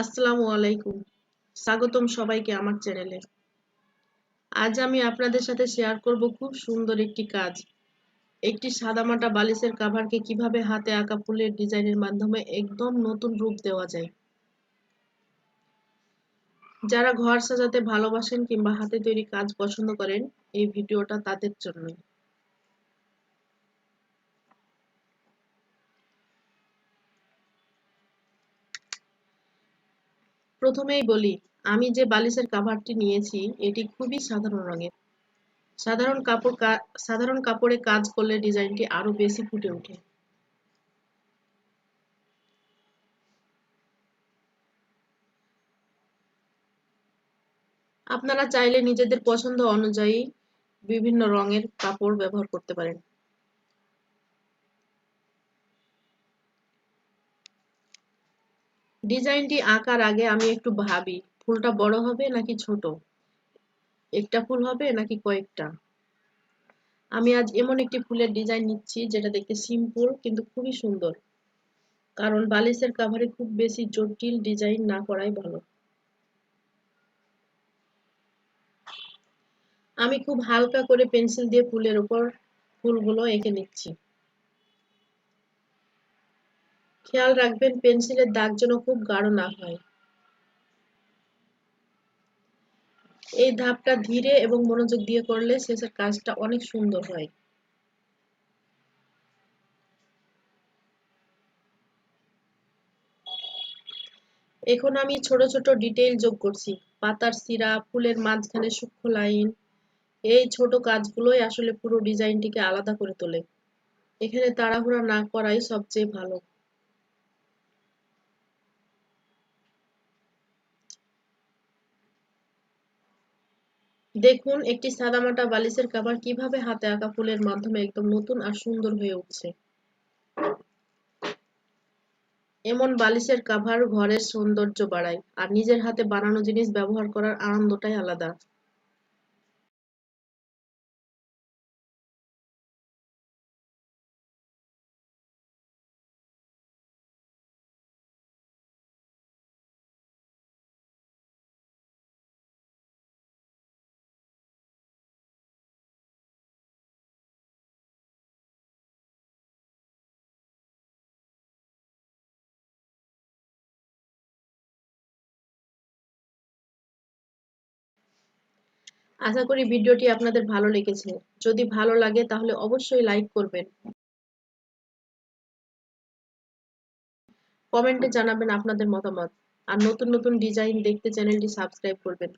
আসসালামু আলাইকুম। স্বাগতম সবাইকে আমার চ্যানেলে। আজ আমি আপনাদের সাথে শেয়ার করব খুব সুন্দর একটি কাজ। একটি সাদামাটা বালিশের কভারকে কিভাবে হাতে আঁকা ফুলের ডিজাইনের মাধ্যমে একদম নতুন রূপ দেওয়া যায়। যারা ঘর সাজাতে ভালোবাসেন কিংবা হাতে তৈরি কাজ পছন্দ করেন, এই ভিডিওটা তাদের জন্যই। প্রথমেই বলি, আমি যে বালিশের কভারটি নিয়েছি এটি খুবই সাধারণ রঙের। সাধারণ কাপড়ে কাজ করলে ডিজাইনটি আরো বেশি ফুটে ওঠে। আপনারা চাইলে নিজেদের পছন্দ অনুযায়ী বিভিন্ন রঙের কাপড় ব্যবহার করতে পারেন। ডিজাইনটি আঁকার আগে আমি একটু ভাবি, ফুলটা বড় হবে নাকি ছোট, একটা ফুল হবে নাকি কয়েকটা। আমি আজ এমন একটি ফুলের ডিজাইন নিচ্ছি যেটা দেখতে সিম্পল কিন্তু খুবই সুন্দর, কারণ বালিশের কভারে খুব বেশি জটিল ডিজাইন না করাই ভালো। আমি খুব হালকা করে পেন্সিল দিয়ে ফুলের উপর ফুলগুলো এঁকে নিচ্ছি। খেয়াল রাখবেন পেন্সিলের দাগ যেন খুব গাঢ় না হয়। এই ধাপটা ধীরে এবং মনোযোগ দিয়ে করলে শেষের কাজটা অনেক সুন্দর হয়। এখন আমি ছোট ছোট ডিটেইল যোগ করছি, পাতার শিরা, ফুলের মাঝখানে সূক্ষ্ম লাইন। এই ছোট কাজগুলোই আসলে পুরো ডিজাইনটিকে আলাদা করে তোলে। এখানে তাড়াহুড়া না করাই সবচেয়ে ভালো। দেখুন একটি সাদামাটা বালিশের কভার কিভাবে হাতে আঁকা ফুলের মাধ্যমে একদম নতুন আর সুন্দর হয়ে উঠছে। এমন বালিশের কভার ঘরের সৌন্দর্য বাড়ায়, আর নিজের হাতে বানানো জিনিস ব্যবহার করার আনন্দটাই আলাদা। আশা করি ভিডিওটি আপনাদের ভালো লেগেছে। যদি ভালো লাগে তাহলে অবশ্যই লাইক করবেন, কমেন্টে জানাবেন আপনাদের মতামত। আর নতুন নতুন ডিজাইন দেখতে চ্যানেলটি সাবস্ক্রাইব করবেন।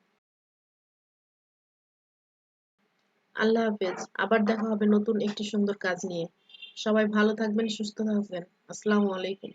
আল্লাহ হাফেজ। আবার দেখা হবে নতুন একটি সুন্দর কাজ নিয়ে। সবাই ভালো থাকবেন, সুস্থ থাকবেন। আসসালামু আলাইকুম।